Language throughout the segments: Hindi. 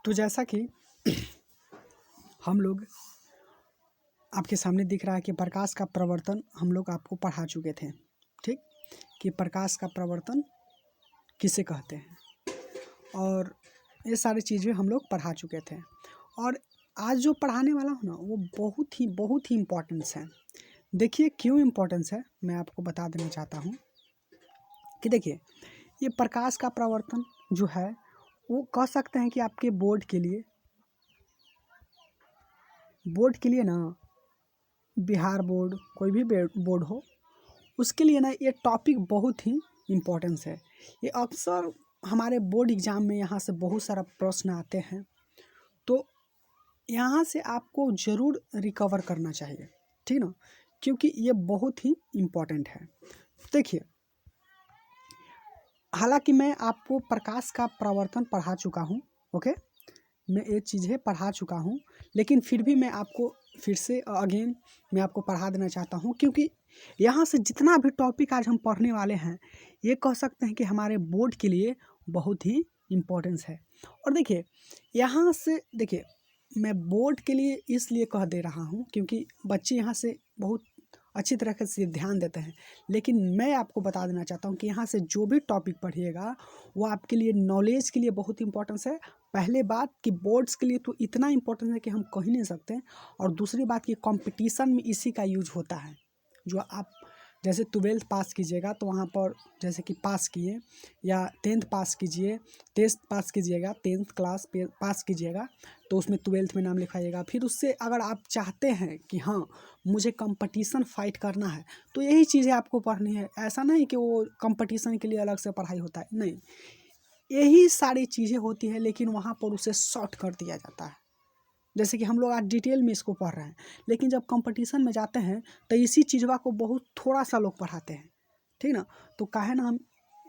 तो जैसा कि हम लोग आपके सामने दिख रहा है कि प्रकाश का प्रवर्तन हम लोग आपको पढ़ा चुके थे, ठीक, कि प्रकाश का प्रवर्तन किसे कहते हैं, और ये सारी चीज़ें हम लोग पढ़ा चुके थे। और आज जो पढ़ाने वाला हूँ ना वो बहुत ही इम्पोर्टेंस है। देखिए क्यों इम्पोर्टेंस है, मैं आपको बता देना चाहता हूँ कि देखिए ये प्रकाश का प्रवर्तन जो है वो कह सकते हैं कि आपके बोर्ड के लिए ना, बिहार बोर्ड कोई भी बोर्ड हो उसके लिए ना ये टॉपिक बहुत ही इम्पोर्टेंस है। ये अक्सर हमारे बोर्ड एग्ज़ाम में यहाँ से बहुत सारा प्रश्न आते हैं, तो यहाँ से आपको ज़रूर रिकवर करना चाहिए, ठीक ना, क्योंकि ये बहुत ही इम्पोर्टेंट है। देखिए हालांकि मैं आपको प्रकाश का प्रवर्तन पढ़ा चुका हूँ, ओके, मैं ये चीज़ें पढ़ा चुका हूँ, लेकिन फिर भी मैं आपको फिर से अगेन मैं आपको पढ़ा देना चाहता हूँ, क्योंकि यहाँ से जितना भी टॉपिक आज हम पढ़ने वाले हैं ये कह सकते हैं कि हमारे बोर्ड के लिए बहुत ही इम्पोर्टेंस है। और देखिए यहाँ से देखिए मैं बोर्ड के लिए इसलिए कह दे रहा हूँ क्योंकि बच्चे यहाँ से बहुत अच्छी तरह से ध्यान देते हैं, लेकिन मैं आपको बता देना चाहता हूँ कि यहाँ से जो भी टॉपिक पढ़िएगा वो आपके लिए नॉलेज के लिए बहुत इंपॉर्टेंस है। पहले बात कि बोर्ड्स के लिए तो इतना इम्पोर्टेंट है कि हम कह ही नहीं सकते, और दूसरी बात कि कंपटीशन में इसी का यूज होता है। जो आप जैसे 12th पास कीजिएगा तो वहाँ पर जैसे कि पास किए, या 10th पास कीजिए, 10th पास कीजिएगा, 10th क्लास पास कीजिएगा तो उसमें 12th में नाम लिखाइएगा। फिर उससे अगर आप चाहते हैं कि हाँ मुझे कंपटीशन फाइट करना है तो यही चीज़ें आपको पढ़नी है। ऐसा नहीं कि वो कंपटीशन के लिए अलग से पढ़ाई होता है, नहीं, यही सारी चीज़ें होती है, लेकिन वहाँ पर उसे शॉर्ट कर दिया जाता है। जैसे कि हम लोग आज डिटेल में इसको पढ़ रहे हैं, लेकिन जब कंपटीशन में जाते हैं तो इसी चीज़वा को बहुत थोड़ा सा लोग पढ़ाते हैं, ठीक ना। तो काहे ना हम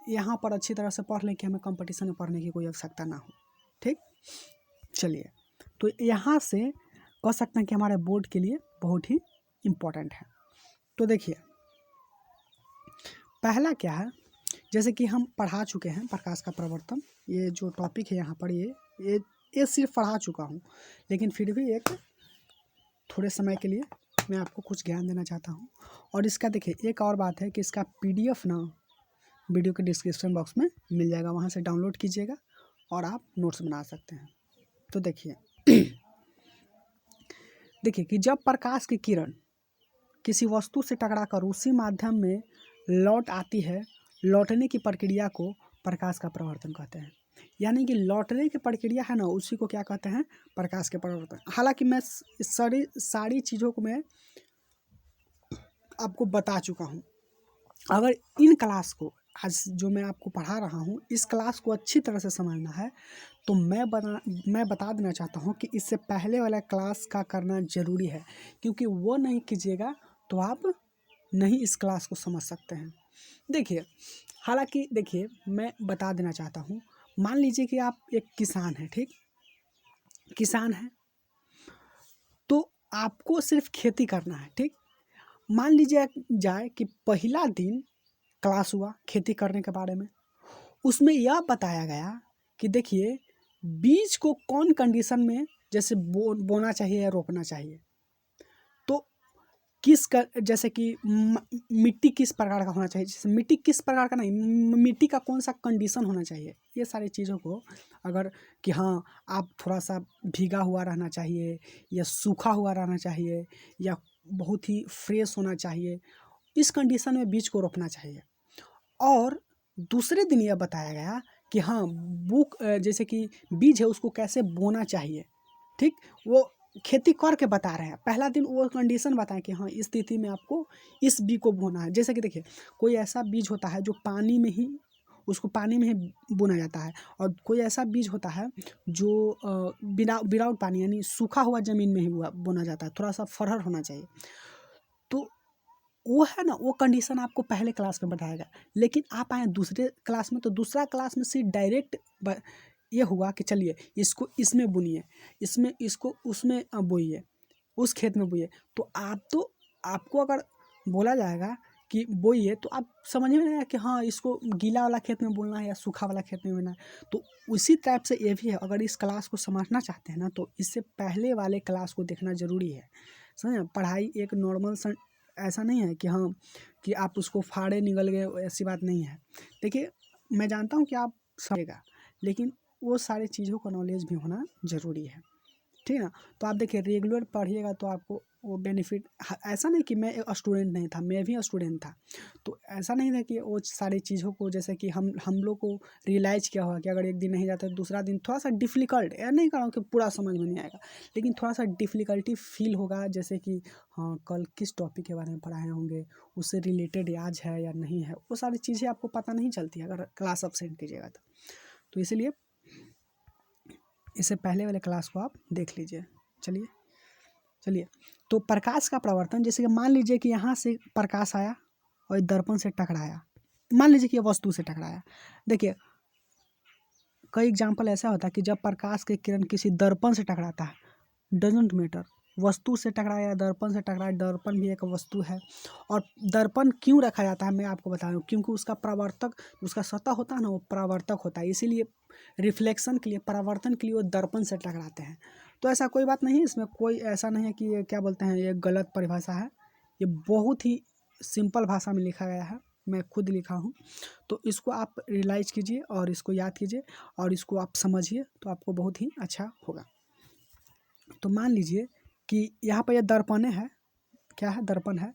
यहाँ पर अच्छी तरह से पढ़ लें कि हमें कंपटीशन में पढ़ने की कोई आवश्यकता ना हो, ठीक। चलिए, तो यहाँ से कह सकते हैं कि हमारे बोर्ड के लिए बहुत ही इम्पोर्टेंट है। तो देखिए पहला क्या है, जैसे कि हम पढ़ा चुके हैं प्रकाश का प्रवर्तन, ये जो टॉपिक है यहाँ पर ये सिर्फ पढ़ा चुका हूँ, लेकिन फिर भी एक थोड़े समय के लिए मैं आपको कुछ ज्ञान देना चाहता हूँ। और इसका देखिए एक और बात है कि इसका PDF ना वीडियो के डिस्क्रिप्शन बॉक्स में मिल जाएगा, वहाँ से डाउनलोड कीजिएगा और आप नोट्स बना सकते हैं। तो देखिए कि जब प्रकाश की किरण किसी वस्तु से टकराकर उसी माध्यम में लौट आती है, लौटने की प्रक्रिया को प्रकाश का प्रवर्तन कहते हैं। यानी कि लौटने की प्रक्रिया है ना, उसी को क्या कहते हैं, प्रकाश के प्रवर्तन। हालांकि मैं सारी चीज़ों को मैं आपको बता चुका हूँ। अगर इन क्लास को आज जो मैं आपको पढ़ा रहा हूँ इस क्लास को अच्छी तरह से समझना है तो मैं बता देना चाहता हूँ कि इससे पहले वाला क्लास का करना ज़रूरी है, क्योंकि वो नहीं कीजिएगा तो आप नहीं इस क्लास को समझ सकते हैं। देखिए हालांकि देखिए मैं बता देना चाहता हूँ, मान लीजिए कि आप एक किसान हैं, ठीक, किसान हैं तो आपको सिर्फ खेती करना है, ठीक। मान लीजिए जाए कि पहला दिन क्लास हुआ खेती करने के बारे में, उसमें यह बताया गया कि देखिए बीज को कौन कंडीशन में जैसे बोना चाहिए या रोपना चाहिए, तो जैसे कि मिट्टी किस प्रकार का होना चाहिए, जैसे मिट्टी किस प्रकार का नहीं, मिट्टी का कौन सा कंडीशन होना चाहिए, ये सारी चीज़ों को अगर कि हाँ आप थोड़ा सा भीगा हुआ रहना चाहिए या सूखा हुआ रहना चाहिए या बहुत ही फ्रेश होना चाहिए, इस कंडीशन में बीज को रोपना चाहिए। और दूसरे दिन यह बताया गया कि हाँ जैसे कि बीज है उसको कैसे बोना चाहिए, ठीक, वो खेती करके बता रहे हैं। पहला दिन वो कंडीशन बताएं कि हाँ इस स्थिति में आपको इस बीज को बोना है। जैसे कि देखिए कोई ऐसा बीज होता है जो पानी में ही बोना जाता है, और कोई ऐसा बीज होता है जो विदाउट पानी यानी सूखा हुआ ज़मीन में ही बोना जाता है, थोड़ा सा फरहर होना चाहिए। तो वो है ना, वो कंडीशन आपको पहले क्लास में बताया गया, लेकिन आप आए दूसरे क्लास में तो दूसरा क्लास में से डायरेक्ट ये हुआ कि चलिए इसको इसमें बुनिए, इसमें इसको उसमें बोइए, उस खेत में बोइए। तो आपको अगर बोला जाएगा कि बोइए तो आप समझ में नहीं आया कि हाँ इसको गीला वाला खेत में बोलना है या सूखा वाला खेत में बोलना है। तो उसी टाइप से ये भी है, अगर इस क्लास को समझना चाहते हैं ना तो इससे पहले वाले क्लास को देखना ज़रूरी है। समझे? पढ़ाई एक नॉर्मल ऐसा नहीं है कि हाँ कि आप उसको फाड़े निकल गए, ऐसी बात नहीं है। देखिए मैं जानता हूँ कि आप समझेगा, लेकिन वो सारी चीज़ों का नॉलेज भी होना ज़रूरी है, ठीक है ना। तो आप देखिए रेगुलर पढ़िएगा तो आपको वो बेनिफिट, ऐसा नहीं कि मैं एक स्टूडेंट नहीं था, मैं भी स्टूडेंट था। तो ऐसा नहीं था कि वो सारी चीज़ों को जैसे कि हम लोग को रियलाइज़ किया होगा कि अगर एक दिन नहीं जाता तो दूसरा दिन थोड़ा सा डिफ़िकल्ट, या नहीं कह रहा हूँ कि पूरा समझ में नहीं आएगा, लेकिन थोड़ा सा डिफ़िकल्टी फील होगा। जैसे कि हाँ कल किस टॉपिक के बारे में पढ़ाए होंगे, उससे रिलेटेड याद है या नहीं है, वो सारी चीज़ें आपको पता नहीं चलती है अगर क्लास अब्सेंट कीजिएगा तो इसलिए इससे पहले वाले क्लास को आप देख लीजिए। चलिए तो प्रकाश का प्रवर्तन, जैसे कि मान लीजिए कि यहाँ से प्रकाश आया और दर्पण से टकराया, मान लीजिए कि वस्तु से टकराया। देखिए कई एग्जाम्पल ऐसा होता है कि जब प्रकाश के किरण किसी दर्पण से टकराता है, डजेंट मैटर वस्तु से टकराया दर्पण से टकराया, दर्पण भी एक वस्तु है। और दर्पण क्यों रखा जाता है मैं आपको बता रहा हूँ, क्योंकि उसका परावर्तक, उसका सतह होता है ना, वो परावर्तक होता है, इसीलिए रिफ्लेक्शन के लिए, परावर्तन के लिए वो दर्पण से टकराते हैं। तो ऐसा कोई बात नहीं, इसमें कोई ऐसा नहीं है कि ये क्या बोलते हैं ये गलत परिभाषा है, ये बहुत ही सिंपल भाषा में लिखा गया है, मैं खुद लिखा हूँ। तो इसको आप रियलाइज़ कीजिए और इसको याद कीजिए और इसको आप समझिए तो आपको बहुत ही अच्छा होगा। तो मान लीजिए कि यहाँ पर ये दर्पणे है, क्या है दर्पण है,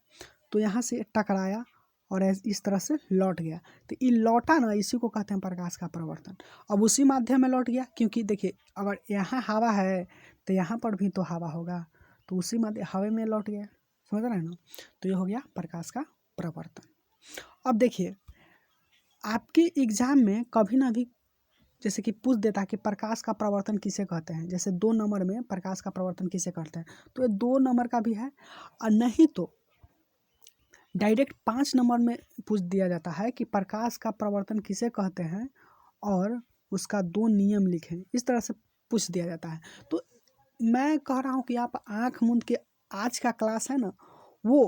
तो यहाँ से टकराया और इस तरह से लौट गया, तो ये लौटा ना, इसी को कहते हैं प्रकाश का प्रवर्तन। अब उसी माध्यम में लौट गया, क्योंकि देखिए अगर यहाँ हवा है तो यहाँ पर भी तो हवा होगा, तो उसी माध्यम हवा में लौट गया, समझ रहे हैं ना। तो ये हो गया प्रकाश का प्रवर्तन। अब देखिए आपके एग्जाम में कभी ना भी जैसे कि पूछ देता है कि प्रकाश का प्रवर्तन किसे कहते हैं, जैसे 2 नंबर में प्रकाश का प्रवर्तन किसे कहते हैं, तो ये 2 नंबर का भी है, और नहीं तो डायरेक्ट 5 नंबर में पूछ दिया जाता है कि प्रकाश का प्रवर्तन किसे कहते हैं और उसका 2 नियम लिखें, इस तरह से पूछ दिया जाता है। तो मैं कह रहा हूँ कि आप आँख मूंद के आज का क्लास है ना वो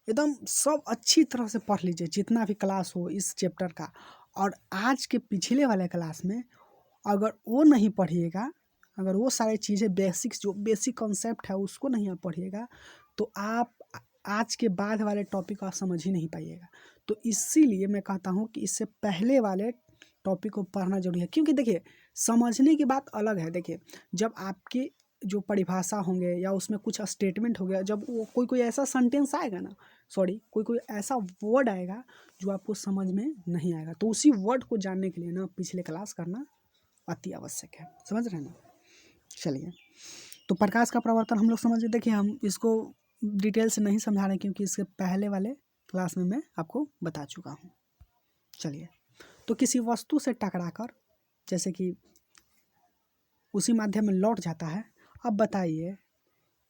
एकदम सब अच्छी तरह से पढ़ लीजिए, जितना भी क्लास हो इस चैप्टर का। और आज के पिछले वाले क्लास में अगर वो नहीं पढ़िएगा, अगर वो सारी चीज़ें बेसिक्स, जो बेसिक कॉन्सेप्ट है उसको नहीं आप पढ़िएगा, तो आप आज के बाद वाले टॉपिक आप समझ ही नहीं पाइएगा। तो इसीलिए मैं कहता हूँ कि इससे पहले वाले टॉपिक को पढ़ना जरूरी है, क्योंकि देखिए समझने की बात अलग है। देखिए जब आपके जो परिभाषा होंगे या उसमें कुछ स्टेटमेंट हो गया, जब वो कोई ऐसा सेंटेंस आएगा ना, सॉरी कोई ऐसा वर्ड आएगा जो आपको समझ में नहीं आएगा, तो उसी वर्ड को जानने के लिए ना पिछले क्लास करना अति आवश्यक है, समझ रहे हैं ना। चलिए तो प्रकाश का प्रवर्तन हम लोग समझिए। देखिए हम इसको डिटेल से नहीं समझा रहे क्योंकि इसके पहले वाले क्लास में मैं आपको बता चुका हूँ। चलिए तो किसी वस्तु से टकराकर जैसे कि उसी माध्यम में लौट जाता है, अब बताइए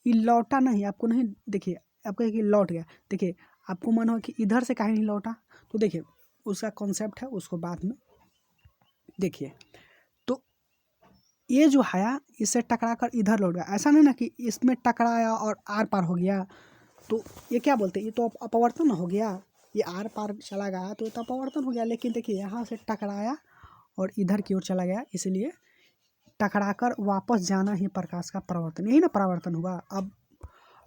ये लौटा नहीं, आपको नहीं, देखिए आपको कि लौट गया, देखिए आपको मन हो कि इधर से काहे नहीं लौटा, तो देखिए उसका कॉन्सेप्ट है, उसको बाद में देखिए। तो ये जो है इससे टकरा कर इधर लौट गया, ऐसा नहीं ना कि इसमें टकराया और आर पार हो गया, तो ये क्या बोलते हैं, ये तो अपवर्तन हो गया, ये आर पार चला गया तो ये तो अपवर्तन हो गया। लेकिन देखिए यहाँ से टकराया और इधर की ओर चला गया, इसलिए टकराकर वापस जाना ही प्रकाश का प्रवर्तन, यही ना परावर्तन हुआ। अब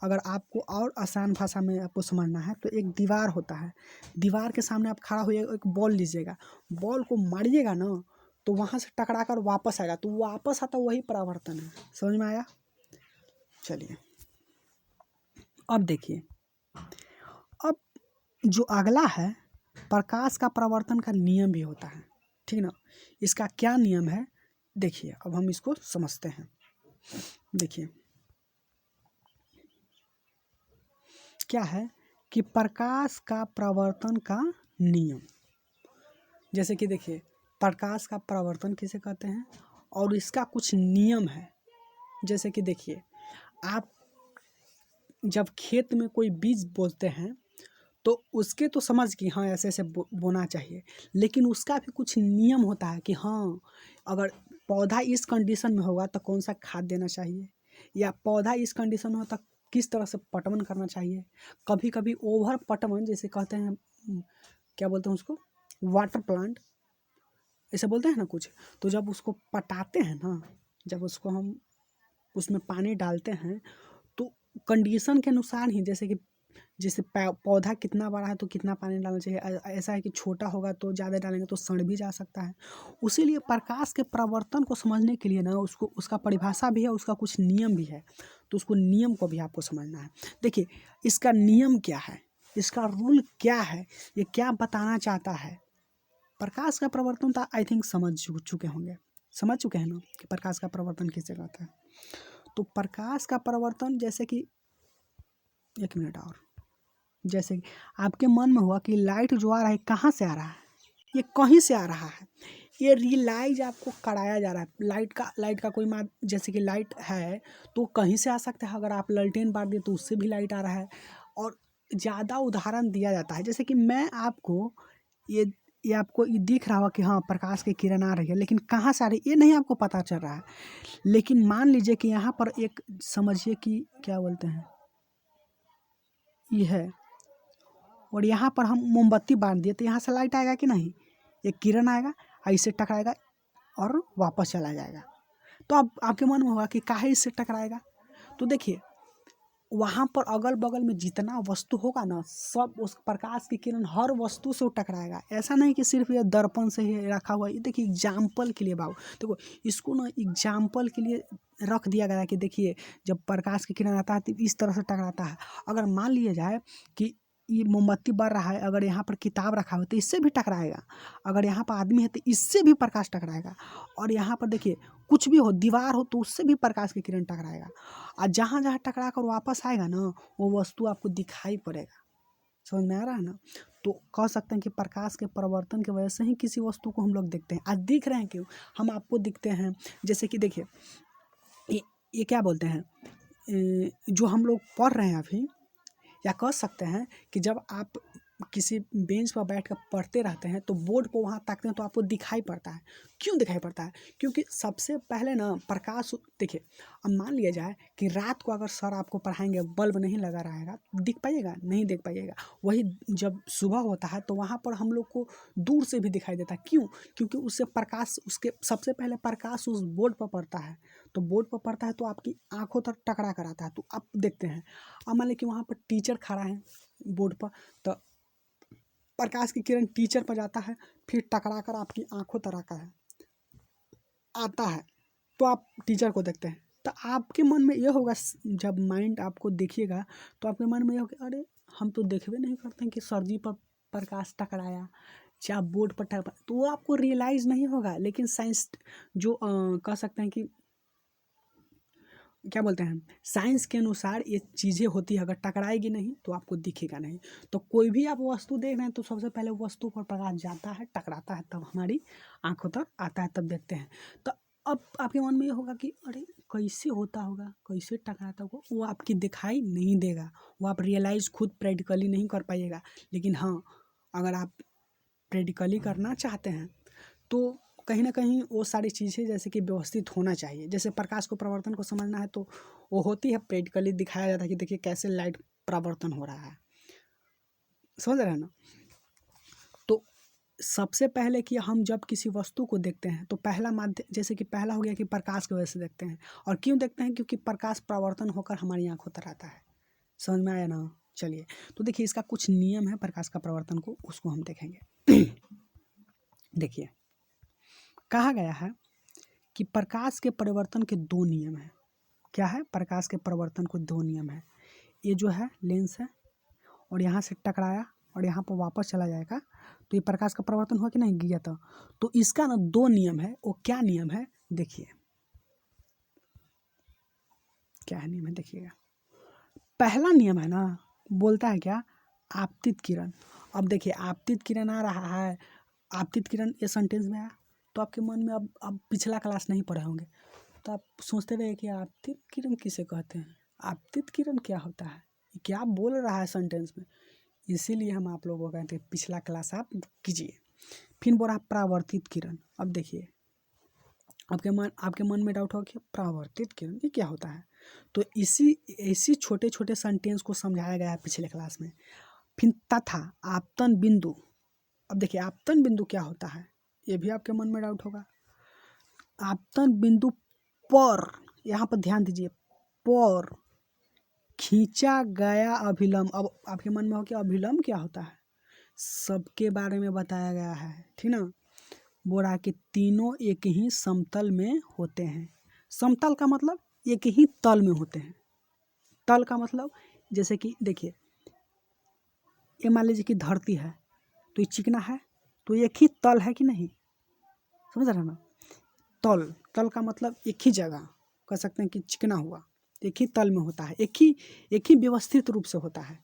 अगर आपको और आसान भाषा में आपको समझना है तो एक दीवार होता है, दीवार के सामने आप खड़ा होइए, एक बॉल लीजिएगा, बॉल को मारिएगा ना तो वहाँ से टकरा कर वापस आएगा, तो वापस आता वही परावर्तन है, समझ में आया। चलिए अब देखिए, अब जो अगला है प्रकाश का परावर्तन का नियम भी होता है, ठीक ना। इसका क्या नियम है देखिए, अब हम इसको समझते हैं। देखिए क्या है कि प्रकाश का परावर्तन का नियम, जैसे कि देखिए प्रकाश का परावर्तन किसे कहते हैं और इसका कुछ नियम है। जैसे कि देखिए आप जब खेत में कोई बीज बोते हैं तो उसके तो समझ कि हाँ ऐसे ऐसे बोना चाहिए, लेकिन उसका भी कुछ नियम होता है कि हाँ अगर पौधा इस कंडीशन में होगा तो कौन सा खाद देना चाहिए, या पौधा इस कंडीशन में हो तो किस तरह से पटवन करना चाहिए। कभी कभी ओवर पटवन जैसे कहते हैं, क्या बोलते हैं उसको, वाटर प्लांट ऐसे बोलते हैं ना कुछ। तो जब उसको पटाते हैं ना, जब उसको हम उसमें पानी डालते हैं तो कंडीशन के अनुसार ही, जैसे पौधा कितना बड़ा है तो कितना पानी डालना चाहिए। ऐसा है कि छोटा होगा तो ज़्यादा डालेंगे तो सड़ भी जा सकता है। उसी लिए प्रकाश के प्रवर्तन को समझने के लिए ना उसको, उसका परिभाषा भी है, उसका कुछ नियम भी है। तो उसको नियम को भी आपको समझना है। देखिए इसका नियम क्या है, इसका रूल क्या है, ये क्या बताना चाहता है। प्रकाश का प्रवर्तन तो आई थिंक समझ चुके होंगे, समझ चुके हैं ना कि प्रकाश का प्रवर्तन किसे कहते हैं। तो प्रकाश का प्रवर्तन जैसे कि, एक मिनट और, जैसे कि आपके मन में हुआ कि लाइट जो आ रहा है कहाँ से आ रहा है, ये कहीं से आ रहा है। ये रियलाइज आपको कराया जा रहा है। लाइट का कोई जैसे कि लाइट है तो कहीं से आ सकता है। अगर आप लालटेन बार दिए तो उससे भी लाइट आ रहा है। और ज़्यादा उदाहरण दिया जाता है, जैसे कि मैं आपको ये आपको ये दिख रहा होगा कि हाँ प्रकाश की किरण आ रही है, लेकिन कहाँ से आ रही है ये नहीं आपको पता चल रहा है। लेकिन मान लीजिए कि यहाँ पर एक, समझिए कि क्या बोलते हैं, ये है, और यहाँ पर हम मोमबत्ती बांध दिए तो यहाँ से लाइट आएगा कि नहीं, एक किरण आएगा, ऐसे टकराएगा और वापस चला जाएगा। तो अब आपके मन में होगा कि काहे इससे टकराएगा। तो देखिए वहाँ पर अगल बगल में जितना वस्तु होगा ना, सब उस प्रकाश की किरण हर वस्तु से वो टकराएगा। ऐसा नहीं कि सिर्फ ये दर्पण से ही रखा हुआ है। ये देखिए एग्जाम्पल के लिए बाबू, देखो इसको ना एग्जाम्पल के लिए रख दिया गया है कि देखिए जब प्रकाश की किरण आता है तो इस तरह से टकराता है। अगर मान लिया जाए कि ये मोमबत्ती बढ़ रहा है, अगर यहाँ पर किताब रखा हो तो इससे भी टकराएगा। अगर यहाँ पर आदमी है तो इससे भी प्रकाश टकराएगा। और यहाँ पर देखिए कुछ भी हो, दीवार हो, तो उससे भी प्रकाश की किरण टकराएगा। और जहाँ जहाँ टकरा कर वापस आएगा ना वो वस्तु आपको दिखाई पड़ेगा। समझ में आ रहा है ना। तो कह सकते हैं कि प्रकाश के परिवर्तन की वजह से ही किसी वस्तु को हम लोग देखते हैं। आज दिख रहे हैं क्यों, हम आपको दिखते हैं। जैसे कि देखिए ये क्या बोलते हैं, जो हम लोग पढ़ रहे हैं अभी, या कह सकते हैं कि जब आप किसी बेंच पर बैठ कर पढ़ते रहते हैं तो बोर्ड को वहाँ ताकते हैं तो आपको दिखाई पड़ता है। क्यों दिखाई पड़ता है, क्योंकि सबसे पहले ना प्रकाश, देखिए अब मान लिया जाए कि रात को अगर सर आपको पढ़ाएंगे, बल्ब नहीं लगा रहेगा, दिख पाइएगा, नहीं देख पाइएगा। वही जब सुबह होता है तो वहाँ पर हम लोग को दूर से भी दिखाई देता है। क्यों, क्योंकि उससे प्रकाश, उसके सबसे पहले प्रकाश उस बोर्ड पर पड़ता है। तो बोर्ड पर पड़ता है तो आपकी आंखों तक टकरा कर आता है, तो आप देखते हैं। अब मान लीजिए कि वहाँ पर टीचर खड़ा है बोर्ड पर, तो प्रकाश की किरण टीचर पर जाता है, फिर टकरा कर आपकी आंखों तक आता है, तो आप टीचर को देखते हैं। तो आपके मन में ये होगा, जब माइंड आपको देखिएगा तो आपके मन में ये होगा, अरे हम तो देखबे नहीं करते हैं कि सर जी पर प्रकाश टकराया, चाहे बोर्ड पर टकरा, तो वो आपको रियलाइज़ नहीं होगा। लेकिन साइंस जो कह सकते हैं कि क्या बोलते हैं, साइंस के अनुसार ये चीज़ें होती है। अगर टकराएगी नहीं तो आपको दिखेगा नहीं। तो कोई भी आप वस्तु देख रहे हैं तो सबसे पहले वस्तु पर प्रकाश जाता है, टकराता है, तब हमारी आंखों तक आता है, तब देखते हैं। तो अब आपके मन में ये होगा कि अरे कैसे होता होगा, कैसे टकराता होगा, वो आपकी दिखाई नहीं देगा, वो आप रियलाइज़ खुद प्रैक्टिकली नहीं कर पाइएगा। लेकिन हाँ, अगर आप प्रैक्टिकली करना चाहते हैं तो कहीं ना कहीं वो सारी चीज़ें जैसे कि व्यवस्थित होना चाहिए। जैसे प्रकाश को प्रवर्तन को समझना है तो वो होती है, प्रैक्टिकली दिखाया जाता है कि देखिए कैसे लाइट प्रवर्तन हो रहा है। समझ रहे हैं ना। तो सबसे पहले कि हम जब किसी वस्तु को देखते हैं तो पहला माध्यम, जैसे कि पहला हो गया कि प्रकाश की वजह से देखते हैं। और क्यों देखते हैं, क्योंकि प्रकाश प्रवर्तन होकर हमारी आंखों तक आता है। समझ में आया ना। चलिए तो देखिए इसका कुछ नियम है प्रकाश का प्रवर्तन को, उसको हम देखेंगे। देखिए कहा गया है कि प्रकाश के परिवर्तन के दो नियम हैं। क्या है, प्रकाश के परिवर्तन को दो नियम है। ये जो है लेंस है, और यहाँ से टकराया और यहाँ पर वापस चला जाएगा, तो ये प्रकाश का परिवर्तन हुआ कि नहीं, गया तो इसका ना दो नियम है। वो क्या नियम है, देखिए क्या है नियम है, देखिएगा। पहला नियम है ना, बोलता है क्या, आपतित किरण। अब देखिए आपतित किरण आ रहा है, आपतित किरण ये सेंटेंस में आया तो आपके मन में अब पिछला क्लास नहीं पढ़े होंगे, तो आप सोचते रहे कि आपतित किरण किसे कहते हैं, आपतित किरण क्या होता है, क्या बोल रहा है सेंटेंस में। इसीलिए हम आप लोगों को कहते हैं पिछला क्लास आप कीजिए। फिर बोला परावर्तित किरण। अब देखिए आपके मन में डाउट होगा कि परावर्तित किरण ये क्या होता है। तो इसी छोटे छोटे सेंटेंस को समझाया गया है पिछले क्लास में। फिर तथा आपतन बिंदु। अब देखिए आपतन बिंदु क्या होता है, ये भी आपके मन में डाउट होगा। आपतन बिंदु पर, यहाँ पर ध्यान दीजिए, पर खींचा गया अभिलंब। अब आपके मन में हो कि अभिलंब क्या होता है, सबके बारे में बताया गया है, ठीक ना। बोल रहा है कि तीनों एक ही समतल में होते हैं। समतल का मतलब एक ही तल में होते हैं। तल का मतलब जैसे कि देखिए, ये मान लीजिए कि धरती है, तो ये चिकना है, तो एक ही तल है कि नहीं, समझ रहे ना। तल का मतलब एक ही जगह, कह सकते हैं कि चिकना हुआ, एक ही तल में होता है, एक ही व्यवस्थित रूप से होता है।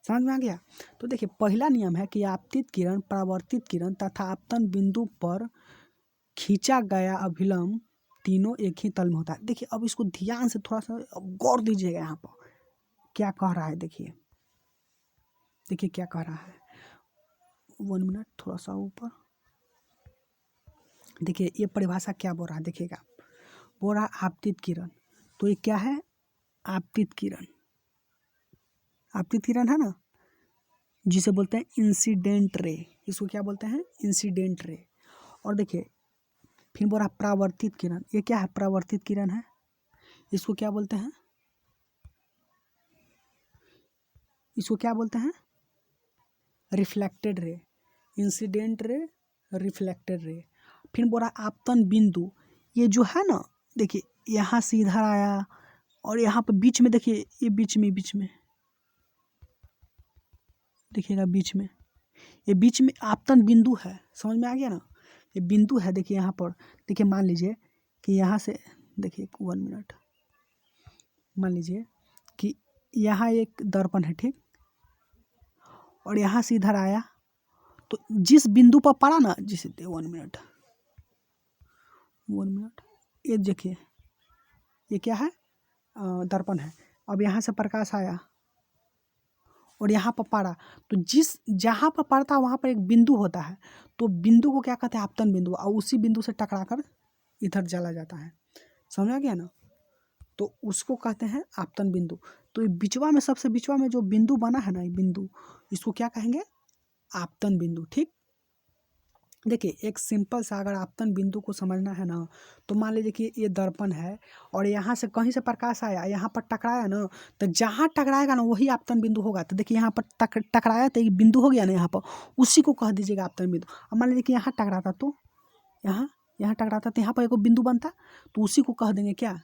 समझ में आ गया। तो देखिए पहला नियम है कि आपतित किरण, परावर्तित किरण तथा आपतन बिंदु पर खींचा गया अभिलंब तीनों एक ही तल में होता है। देखिए अब इसको ध्यान से थोड़ा सा गौर दीजिएगा, यहाँ पर क्या कह रहा है। देखिए क्या कह रहा है, 1 मिनट थोड़ा सा ऊपर। देखिए ये परिभाषा क्या बोल रहा है, देखिएगा। बोल रहा है आपतित किरण, तो ये क्या है, आपतित किरण। आपतित किरण है ना, जिसे बोलते हैं इंसिडेंट रे, इसको क्या बोलते हैं, इंसिडेंट रे। और देखिए फिर बोल रहा परावर्तित किरण, ये क्या है, परावर्तित किरण है, इसको क्या बोलते हैं, इसको क्या बोलते हैं, reflected ray. Incident ray, reflected ray. फिर बोल रहा आपतन बिंदु, ये जो है ना, देखिए यहाँ से इधर आया और यहाँ पर बीच में, देखिए ये बीच में देखिएगा, ये बीच में आपतन बिंदु है। समझ में आ गया ना, ये बिंदु है। देखिए यहाँ पर, देखिए मान लीजिए कि यहाँ से, देखिए 1 मिनट, मान लीजिए कि यहाँ एक दर्पण है, ठीक, और यहाँ से इधर आया, तो जिस बिंदु पर पड़ा ना, जिसे 1 मिनट, ये देखिए ये क्या है, दर्पण है। अब यहाँ से प्रकाश आया और यहाँ पर पड़ा, तो जहाँ पर पड़ता है वहाँ पर एक बिंदु होता है, तो बिंदु को क्या कहते हैं, आपतन बिंदु। और उसी बिंदु से टकराकर इधर चला जाता है। समझ आ गया ना, तो उसको कहते हैं आपतन बिंदु। तो ये बिचवा में, सबसे बिचवा में जो बिंदु बना है ना, ये बिंदु, इसको क्या कहेंगे, आपतन बिंदु। ठीक, देखिए एक सिंपल सा अगर आपतन बिंदु को समझना है ना, तो मान लीजिए कि ये दर्पण है और यहाँ से कहीं से प्रकाश आया, यहाँ पर टकराया ना, तो जहाँ टकराएगा ना वही आपतन बिंदु होगा। तो देखिए यहाँ पर टकराया तो एक बिंदु हो गया ना यहाँ पर, उसी को कह दीजिएगा आपतन बिंदु। अब मान लीजिए कि यहाँ टकराता, तो यहाँ टकराता, तो यहाँ पर एक बिंदु बनता, तो उसी को कह देंगे क्या।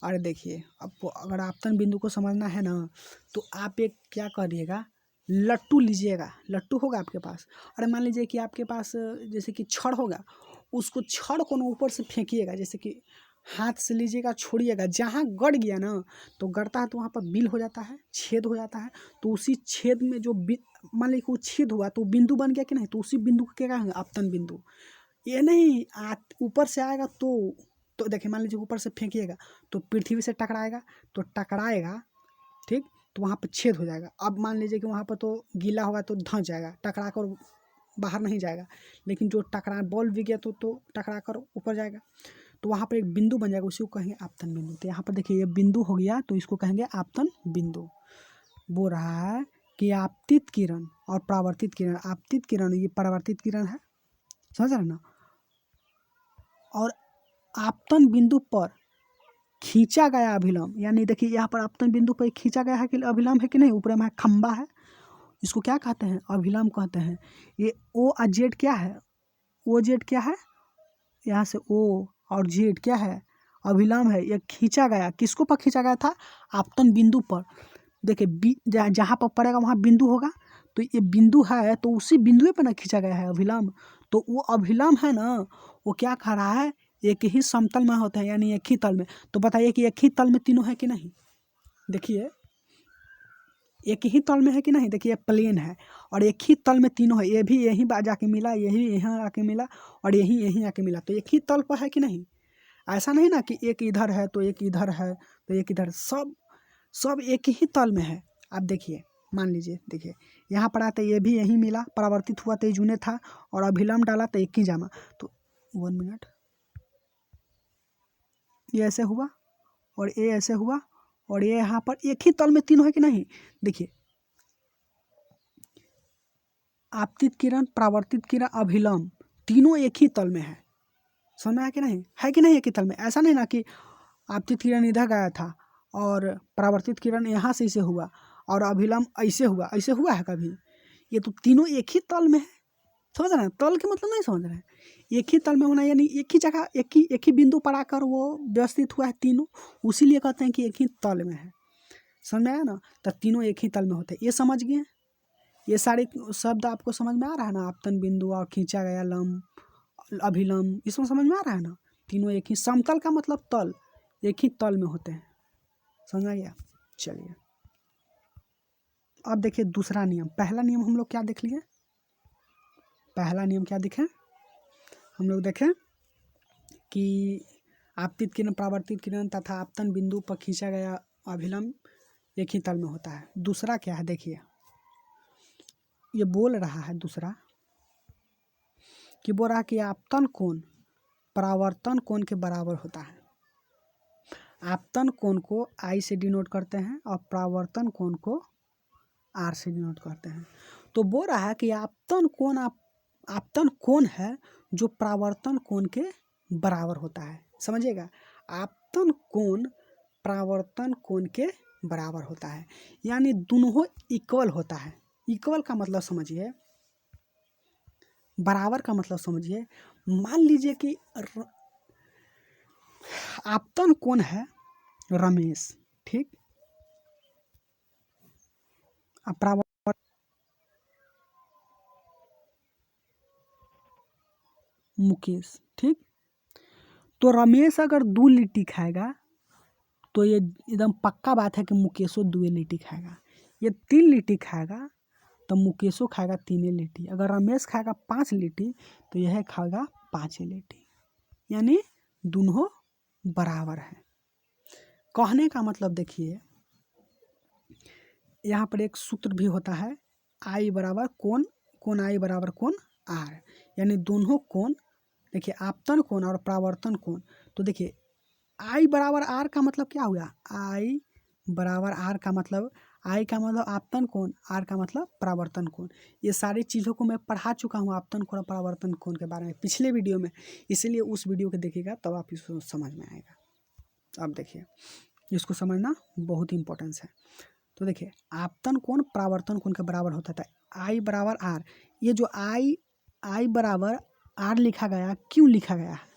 अरे देखिए आपको अगर आपतन बिंदु को समझना है ना, तो आप एक क्या करिएगा, लट्टू लीजिएगा। लट्टू होगा आपके पास, अरे मान लीजिए कि आपके पास जैसे कि छड़ होगा, उसको छड़ को ना ऊपर से फेंकिएगा, जैसे कि हाथ से लीजिएगा, छोड़िएगा, जहाँ गड़ गया ना, तो गड़ता है तो वहाँ पर बिल हो जाता है, छेद हो जाता है। तो उसी छेद में जो मान लीजिए वो छेद हुआ तो बिंदु बन गया कि नहीं, तो उसी बिंदु को क्या कहेंगे, आपतन बिंदु। ये नहीं ऊपर से आएगा तो देखिए मान लीजिए ऊपर से फेंकिएगा तो पृथ्वी से टकराएगा, तो टकराएगा, ठीक, तो वहाँ पर छेद हो जाएगा। अब मान लीजिए कि वहाँ पर तो गीला होगा तो धंस जाएगा, टकरा कर बाहर नहीं जाएगा। लेकिन जो टकरा बॉल भी गया तो टकरा कर ऊपर जाएगा, तो वहाँ पर एक बिंदु बन जाएगा, उसी को कहेंगे आपतन बिंदु। तो यहाँ पर देखिए ये बिंदु हो गया, तो इसको कहेंगे आपतन बिंदु। बोल रहा है कि आपतित किरण और परावर्तित किरण, आपतित किरण ये परावर्तित किरण है, समझ रहे ना। और आपतन बिंदु पर खींचा गया अभिलंब, यानी देखिए यहाँ पर आपतन बिंदु पर खींचा गया है कि अभिलंब है कि नहीं, ऊपर में खंबा है, इसको क्या कहते हैं, अभिलंब कहते हैं। ये ओ और जेड क्या है, ओ जेड क्या है, यहाँ से ओ और जेड क्या है, अभिलंब है। ये खींचा गया, किसको पर खींचा गया था, आपतन बिंदु पर। देखिए जहाँ पर पड़ेगा वहाँ बिंदु होगा, तो ये बिंदु है, तो उसी बिंदु पर ना खींचा गया है अभिलंब। तो वो अभिलंब है ना, वो क्या कह रहा है, एक ही समतल में होते हैं, यानी एक ही तल में। तो बताइए कि एक ही तल में तीनों है कि नहीं, देखिए एक ही तल में है कि नहीं। देखिए प्लेन है और एक ही तल में तीनों है, ये भी यहीं जाके मिला, यही यहाँ आके मिला, और यहीं आके मिला, तो एक ही तल पर है कि नहीं। ऐसा नहीं ना कि एक इधर है तो एक इधर है तो एक इधर, सब एक ही तल में है। आप देखिए, मान लीजिए, देखिए यहाँ पर आता ये भी यहीं मिला, परावर्तित हुआ तो ये जूने था, और अभिलंब डाला तो एक ही जामा। तो 1 मिनट, ये ऐसे हुआ और ये ऐसे हुआ, और ये यहाँ पर एक ही तल में तीनों है कि नहीं। देखिए आपतित किरण, परावर्तित किरण, अभिलंब तीनों एक ही तल में है। समझ में आया कि नहीं, है कि नहीं एक ही तल में। ऐसा नहीं ना कि आपतित किरण इधर गया था और परावर्तित किरण यहाँ से इसे हुआ और अभिलंब ऐसे हुआ, ऐसे हुआ है कभी। ये तो तीनों एक ही तल में है। समझ रहे हैं, तल के मतलब नहीं समझ रहे हैं। एक ही तल में होना यानी एक ही जगह एक ही बिंदु पर आकर वो व्यवस्थित हुआ है तीनों, उसीलिए कहते हैं कि एक ही तल में है। समझ में आया ना, तो तीनों एक ही तल में होते हैं। ये समझ गए, ये सारे शब्द आपको समझ में आ रहा है ना। आपतन बिंदु और खींचा गया लंब, अभिलंब, इसमें समझ में आ रहा है ना। तीनों एक ही, समतल का मतलब तल, एक ही तल में होते हैं। समझ आ गया। चलिए अब देखिए दूसरा नियम। पहला नियम हम लोग क्या देख लिए, पहला नियम क्या देखें हम लोग, देखें कि आपतित किरण, परावर्तित किरण तथा आपतन बिंदु पर खींचा गया अभिलंब एक ही तल में होता है। दूसरा क्या है, देखिए ये बोल रहा है दूसरा कि बोल रहा है कि आपतन कोण परावर्तन कोण के बराबर होता है। आपतन कोण को आई से डिनोट करते हैं और परावर्तन कोण को आर से डिनोट करते हैं। तो बोल रहा है कि आपतन कोण है जो परावर्तन कोण के बराबर होता है। समझिएगा, आपतन कोण परावर्तन कोण के बराबर होता है, यानी दोनों इक्वल होता है। इक्वल का मतलब समझिए, बराबर का मतलब समझिए। मान लीजिए कि आपतन कोण है रमेश, ठीक, परावर्तन मुकेश, ठीक। तो रमेश अगर 2 लिट्टी खाएगा तो ये एकदम पक्का बात है कि मुकेशो 2 लिट्टी खाएगा। ये 3 लिट्टी खाएगा तो मुकेशो खाएगा 3 लिट्टी। अगर रमेश खाएगा 5 लिट्टी तो यह खाएगा 5 लिट्टी, यानी दोनों बराबर है। कहने का मतलब देखिए, यहाँ पर एक सूत्र भी होता है, आई बराबर कोण, कोण आई बराबर कोण आर, यानी दोनों कोण, देखिए आपतन कोण और परावर्तन कोण। तो देखिए आई बराबर आर का मतलब क्या हुआ, आई बराबर आर का मतलब, आई का मतलब आपतन कोण, आर का मतलब परावर्तन कोण। ये सारी चीज़ों को मैं पढ़ा चुका हूँ आपतन कोण और परावर्तन कोण के बारे में पिछले वीडियो में, इसीलिए उस वीडियो को देखिएगा तब आप इसको समझ में आएगा। अब देखिए इसको समझना बहुत इंपॉर्टेंस है। तो देखिए आपतन कोण परावर्तन कोण के बराबर होता था, आई बराबर आर। ये जो आई बराबर आर लिखा गया, क्यों लिखा गया है,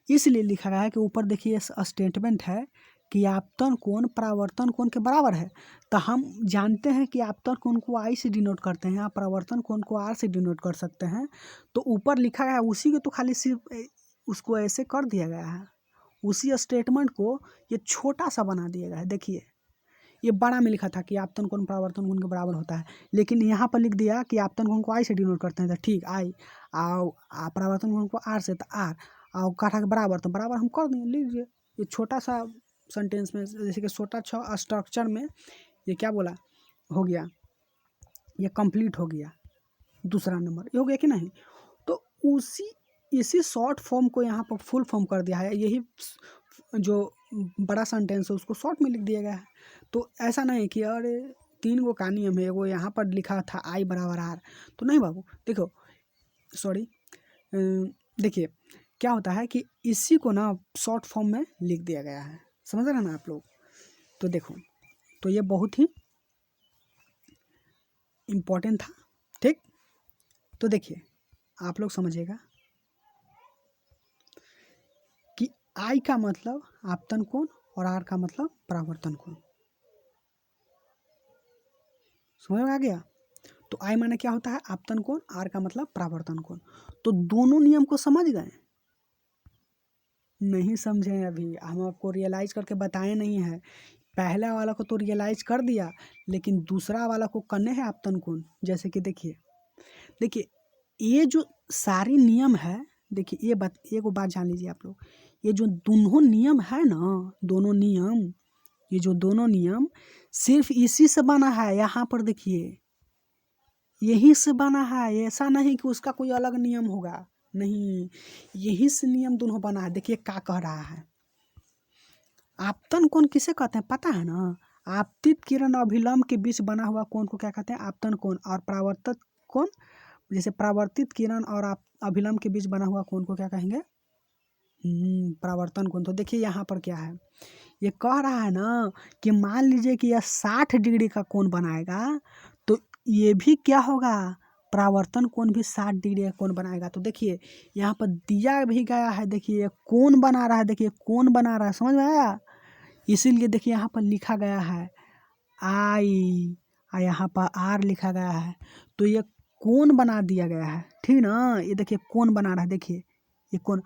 इसलिए लिखा गया है कि ऊपर देखिए स्टेटमेंट है कि आपतन कोण परावर्तन कोण के बराबर है। तो हम जानते हैं कि आपतन कोण को आई से डिनोट करते हैं, परावर्तन कोण को आर से डिनोट कर सकते हैं। तो ऊपर लिखा गया है उसी को, तो खाली सिर्फ उसको ऐसे कर दिया गया है, उसी स्टेटमेंट को ये छोटा सा बना दिया गया है। देखिए ये बड़ा में लिखा था कि आपतन कोण परावर्तन कोण के बराबर होता है, लेकिन यहाँ पर लिख दिया कि आपतन कोण को आई से डिनोट करते हैं। तो ठीक, आई आओ परावर्तन कोण को आर से, तो आर आओ काठा के बराबर, तो बराबर हम कर देंगे, लिख लीजिए। ये छोटा सा सेंटेंस में, जैसे कि छोटा सा स्ट्रक्चर में ये क्या बोला, हो गया, ये कंप्लीट हो गया, दूसरा नंबर ये हो गया कि नहीं। तो इसी शॉर्ट फॉर्म को यहाँ पर फुल फॉर्म कर दिया है, यही जो बड़ा सेंटेंस है उसको शॉर्ट में लिख दिया गया है। तो ऐसा नहीं कि अरे 3 गो का नियम है, वो यहाँ पर लिखा था आई बराबर आर, तो नहीं बाबू। देखो सॉरी, देखिए क्या होता है कि इसी को ना शॉर्ट फॉर्म में लिख दिया गया है, समझ रहे हैं ना आप लोग। तो देखो, तो ये बहुत ही इम्पोर्टेंट था, ठीक। तो देखिए आप लोग समझिएगा कि आई का मतलब आपतन कोण और आर का मतलब परावर्तन कोण, समझ में आ गया। तो आई माने क्या होता है, आपतन कोण, आर का मतलब परावर्तन कोण। तो दोनों नियम को समझ गए, नहीं समझे अभी, हम आपको रियलाइज करके बताए नहीं है। पहला वाला को तो रियलाइज कर दिया, लेकिन दूसरा वाला को करने हैं आपतन कोण। जैसे कि देखिए ये जो सारी नियम है, देखिए ये को बात जान लीजिए आप लोग, ये जो दोनों नियम है ना, दोनों नियम, ये जो दोनों नियम सिर्फ इसी से बना है। यहाँ पर देखिए यही से बना है, ऐसा नहीं कि उसका कोई अलग नियम होगा, नहीं, यही से नियम दोनों बना है। देखिए क्या कह रहा है, आपतन कोण किसे कहते हैं पता है ना? आपतित किरण अभिलंब के बीच बना हुआ कोण को क्या कहते हैं? आपतन कोण। और परावर्तित कोण, जैसे परावर्तित किरण और अभिलंब के बीच बना हुआ कोण को क्या कहेंगे? परावर्तन कोण। तो देखिए यहाँ पर क्या है, ये कह रहा है ना कि मान लीजिए कि यह 60 डिग्री का कोण बनाएगा, तो ये भी क्या होगा? परावर्तन कोण भी 60 डिग्री का कोण बनाएगा। तो देखिए यहाँ पर दिया भी गया है, देखिए ये कोण बना रहा है, देखिए कोण बना रहा है, समझ में आया? इसीलिए देखिए यहाँ पर लिखा गया है आई, और यहाँ पर आर लिखा गया है, तो ये कोण बना दिया गया है, ठीक ना? ये देखिए कोण बना रहा है, देखिए ये कोण।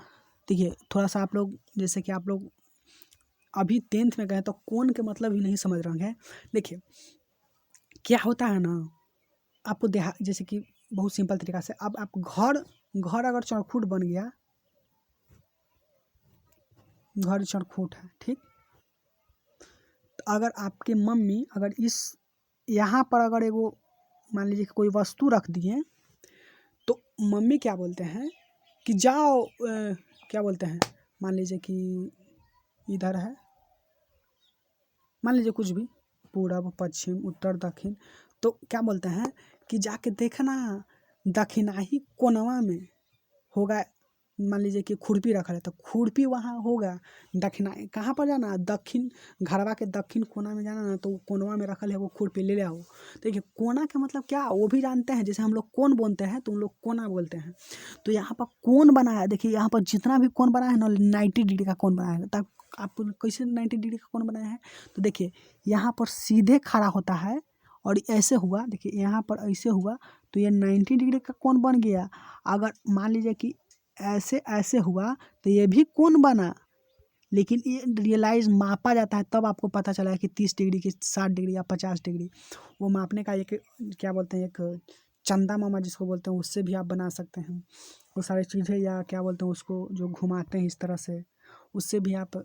देखिए थोड़ा सा आप लोग, जैसे कि आप लोग अभी 10th में गए तो कोण के मतलब ही नहीं समझ रहे हैं। देखिए क्या होता है ना, आपको जैसे कि बहुत सिंपल तरीका से, अब आप घर अगर चौखुट बन गया, घर चौखुट है, ठीक? तो अगर आपके मम्मी अगर इस यहाँ पर अगर एगो मान लीजिए कि कोई वस्तु रख दिए, तो मम्मी क्या बोलते हैं कि जाओ क्या बोलते हैं, मान लीजिए कि इधर है, मान लीजिए कुछ भी, पूरब पश्चिम उत्तर दक्षिण, तो क्या बोलते हैं कि जाके देखना दक्षिणाही कोनवा में होगा, मान लीजिए कि खुरपी रखा है तो खुरपी वहाँ होगा दक्षिणा, कहाँ पर जाना? दक्षिण, घरवा के दक्षिण कोना में जाना ना, तो कोनवा में रखल है वो खुरपी ले आओ। देखिए कोना का मतलब क्या वो भी जानते हैं, जैसे हम लोग कोन बोलते हैं तो उन लोग कोना बोलते हैं। तो यहाँ पर कोन बना है, देखिए यहाँ पर जितना भी कोन बना है ना 90 डिग्री का कोन बना है। तब आप कैसे 90 डिग्री का कोन बनाया है? तो देखिए यहाँ पर सीधे खड़ा होता है और ऐसे हुआ, देखिए यहाँ पर ऐसे हुआ, तो ये 90 डिग्री का कोण बन गया। अगर मान लीजिए कि ऐसे ऐसे हुआ तो ये भी कोण बना, लेकिन ये रियलाइज मापा जाता है तब आपको पता चला है कि 30 डिग्री की 60 डिग्री या 50 डिग्री, वो मापने का एक क्या बोलते हैं, एक चंदा मामा जिसको बोलते हैं, उससे भी आप बना सकते हैं वो सारी चीज़ें, या क्या बोलते हैं उसको जो घुमाते हैं इस तरह से, उससे भी आप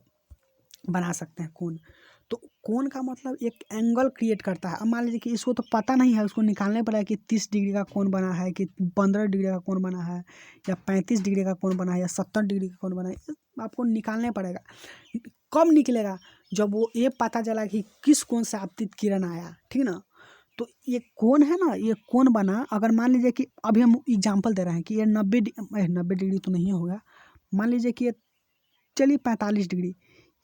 बना सकते हैं कोण। तो कोण का मतलब एक एंगल क्रिएट करता है। अब मान लीजिए कि इसको तो पता नहीं है, उसको निकालने पड़ेगा कि 30 डिग्री का कोण बना है, कि 15 डिग्री का कोण बना है, या 35 डिग्री का कोण बना है, या 70 डिग्री का कोण बना है, आपको निकालने पड़ेगा। कब निकलेगा? जब वो ये पता चला कि किस कोण से आपतित किरण आया, ठीक ना? तो ये कोण है ना, ये कोण बना, अगर मान लीजिए कि अभी हम एग्जाम्पल दे रहे हैं कि ये 90 डिग्री तो नहीं होगा, मान लीजिए कि ये चलिए 45 डिग्री,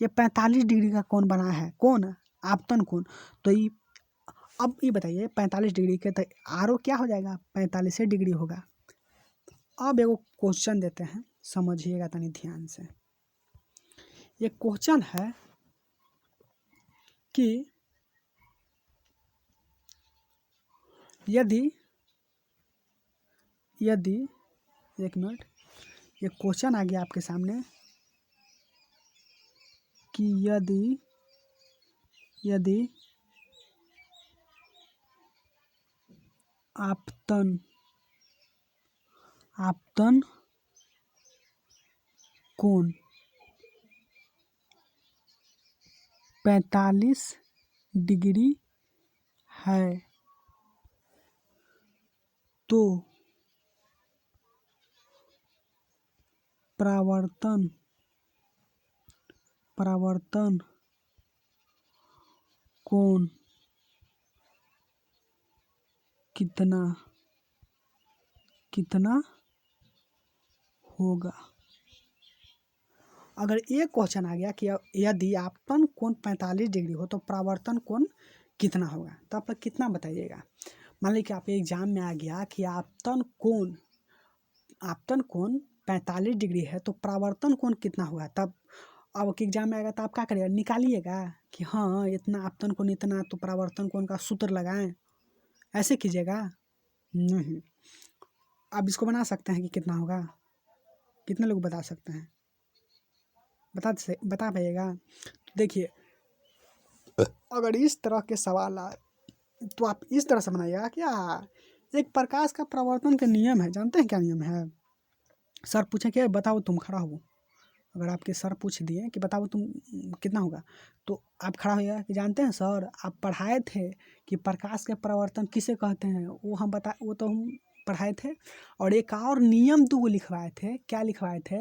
ये 45 डिग्री का कोण बना है, कौन? आपतन कोण। तो ये अब ये बताइए 45 डिग्री के तो आर ओ क्या हो जाएगा? 45 डिग्री होगा। अब एगो क्वेश्चन देते हैं, समझिएगा तनी ध्यान से। ये क्वेश्चन है कि यदि एक मिनट, ये क्वेश्चन आ गया आपके सामने कि यदि आपतन कोण 45 डिग्री है तो परावर्तन कोण कितना होगा? अगर एक क्वेश्चन आ गया कि यदि आपतन कोण 45 डिग्री हो तो परावर्तन कोण कितना होगा, तो आप लोग कितना बताइएगा? मान लीजिए कि आपके एग्जाम में आ गया कि आपतन कोण 45 डिग्री है तो परावर्तन कोण कितना होगा, तब अब के एग्जाम में आएगा तो आप क्या करिएगा? निकालिएगा कि हाँ इतना आपतन कोण इतना, तो परावर्तन कोण का सूत्र लगाएं, ऐसे कीजिएगा? नहीं। आप इसको बना सकते हैं कि कितना होगा? कितने लोग बता सकते हैं? बता पाइएगा? देखिए अगर इस तरह के सवाल आए तो आप इस तरह से बनाइएगा। क्या एक प्रकाश का परावर्तन का नियम है, जानते हैं क्या नियम है? सर पूछे कि बताओ, तुम खड़ा हो, अगर आपके सर पूछ दिए कि बताओ तुम कितना होगा, तो आप खड़ा होइएगा कि जानते हैं सर, आप पढ़ाए थे कि प्रकाश के परावर्तन किसे कहते हैं, वो तो हम पढ़ाए थे। और एक और नियम 2 लिखवाए थे। क्या लिखवाए थे?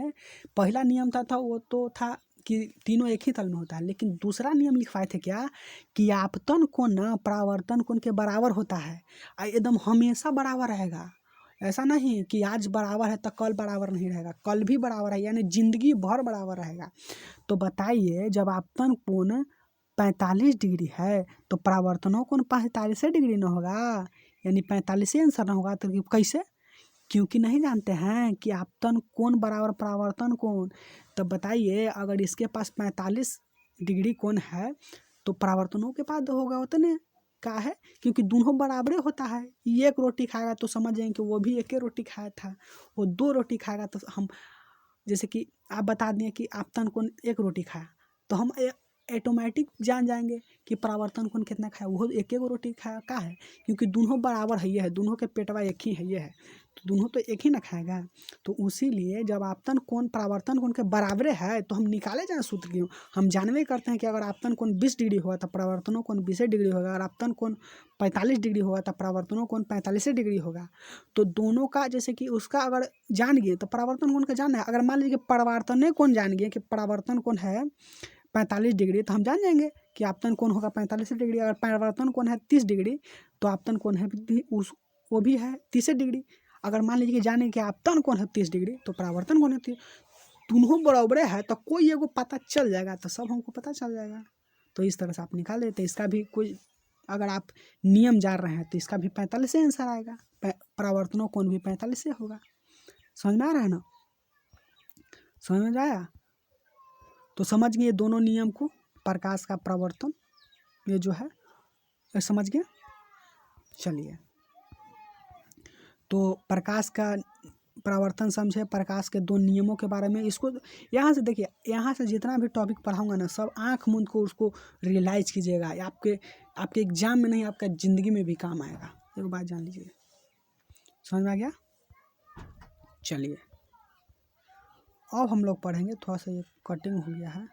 पहला नियम था वो तो था कि तीनों एक ही तल में होता है, लेकिन दूसरा नियम लिखवाए थे क्या कि आपतन कोण ना परावर्तन कोण के बराबर होता है, एकदम हमेशा बराबर रहेगा। ऐसा नहीं कि आज बराबर है तो कल बराबर नहीं रहेगा, कल भी बराबर है, यानी जिंदगी भर बराबर रहेगा। तो बताइए जब आपतन कोण 45 डिग्री है तो परावर्तनों कोण 45 डिग्री न होगा, यानी 45 आंसर न होगा। तो कैसे? क्योंकि नहीं जानते हैं कि आपतन कोण बराबर परावर्तन कोण। तो बताइए अगर इसके पास 45 डिग्री कोण है तो परावर्तनों के पास होगा उतने का है, क्योंकि दोनों बराबरे होता है। ये एक रोटी खाएगा तो समझ जाएंगे कि वो भी एक ही रोटी खाया था, वो 2 रोटी खाएगा तो हम, जैसे कि आप बता दिए कि आपतन कोण 1 रोटी खाया तो हम ऑटोमेटिक जान जाएंगे कि परावर्तन कोण कितना खाया, वो एक रोटी खाया का है, क्योंकि दोनों बराबर है, ये है, दोनों के पेटवा एक ही है, ये है, तो दोनों तो एक ही ना खाएगा। तो उसी लिए जब आपतन कोण परावर्तन कोण के बराबरे है तो हम निकाले जाए सूत्र क्यों, हम जानवे करते हैं कि अगर आपतन कोण 20 डिग्री होगा तो परावर्तनों कोण 20 डिग्री होगा, अगर आपतन कोण 45 डिग्री होगा तो परावर्तनों कोण 45 डिग्री होगा। तो दोनों का जैसे कि उसका अगर जान गए तो परावर्तन कोण का जानना है। अगर मान लीजिए परावर्तन कोण जान गए कि परावर्तन कोण है 45 डिग्री तो हम जान जाएंगे कि आपतन कोण होगा 45 डिग्री। अगर परावर्तन कोण है 30 डिग्री तो आपतन कोण है वो भी है 30 डिग्री। अगर मान लीजिए कि जाने कि आपतन कोण है 30 डिग्री तो परावर्तन कोण है 30, दोनों बराबरे है तो कोई एगो पता चल जाएगा तो सब हमको पता चल जाएगा। तो इस तरह से आप निकाल लेते, इसका भी कोई अगर आप नियम जान रहे हैं तो इसका भी 45 से आंसर आएगा, परावर्तनों कोण भी 45 से होगा। समझ में आ रहा है ना? समझ में आया? तो समझ गए दोनों नियम को, प्रकाश का प्रवर्तन ये जो है ये समझ गए। चलिए तो प्रकाश का प्रवर्तन समझे, प्रकाश के 2 नियमों के बारे में। इसको यहाँ से देखिए, यहाँ से जितना भी टॉपिक पढ़ाऊंगा ना सब आँख मूंद को उसको रियलाइज कीजिएगा, आपके एग्जाम में नहीं आपका ज़िंदगी में भी काम आएगा। एक बात जान लीजिए। समझ में आ गया? चलिए अब हम लोग पढ़ेंगे, थोड़ा सा ये कटिंग हो गया है।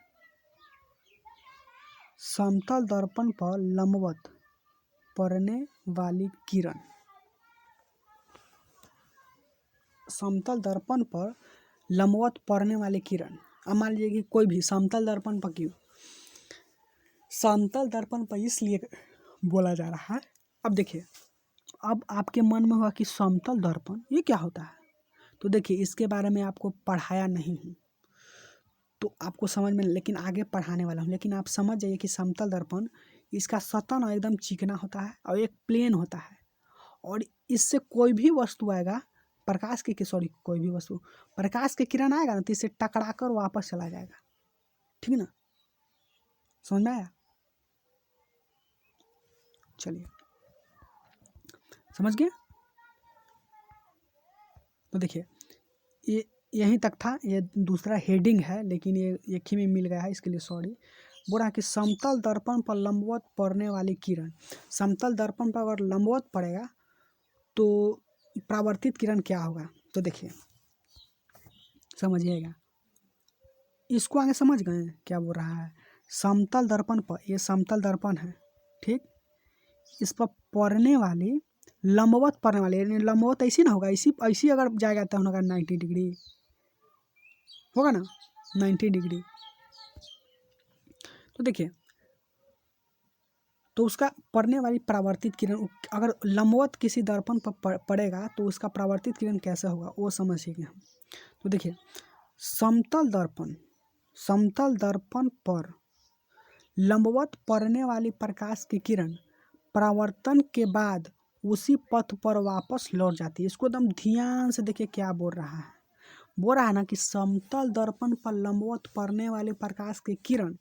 समतल दर्पण पर लंबवत पड़ने वाली किरण, समतल दर्पण पर लंबवत पड़ने वाली किरण। अब मान लीजिए कि कोई भी समतल दर्पण पर, क्यों समतल दर्पण पर इसलिए बोला जा रहा है। अब देखिए, अब आपके मन में होगा कि समतल दर्पण ये क्या होता है, तो देखिए इसके बारे में आपको पढ़ाया नहीं हूँ तो आपको समझ में, लेकिन आगे पढ़ाने वाला हूँ। लेकिन आप समझ जाइए कि समतल दर्पण इसका सतह ना एकदम चिकना होता है और एक प्लेन होता है, और इससे कोई भी वस्तु आएगा प्रकाश की सॉरी कोई भी वस्तु प्रकाश के किरण आएगा ना तो इससे टकरा कर वापस चला जाएगा। ठीक ना? समझ में आया? चलिए समझ गए। तो देखिए ये यहीं तक था, ये दूसरा हेडिंग है लेकिन ये एक ही में मिल गया है, इसके लिए सॉरी। बोल रहा है कि समतल दर्पण पर लंबवत पड़ने वाली किरण, समतल दर्पण पर अगर लंबवत पड़ेगा तो परावर्तित किरण क्या होगा। तो देखिए समझिएगा, इसको आगे समझ गए क्या बोल रहा है। समतल दर्पण पर, ये समतल दर्पण है ठीक, इस पर पड़ने वाली लंबवत पड़ने वाली, यानी लंबवत ऐसी ना होगा, ऐसी अगर जाएगा तो होगा 90 डिग्री होगा ना, 90 डिग्री। तो देखिए तो उसका पड़ने वाली परावर्तित किरण अगर लंबवत किसी दर्पण पर पड़ेगा तो उसका परावर्तित किरण कैसा होगा वो समझिएगा हम। तो देखिए समतल दर्पण पर लंबवत पड़ने वाली प्रकाश की किरण परावर्तन के बाद उसी पथ पर वापस लौट जाती है। इसको एकदम ध्यान से देखिए क्या बोल रहा है। बोल रहा है ना कि समतल दर्पण पर लंबवत पड़ने वाली प्रकाश की किरण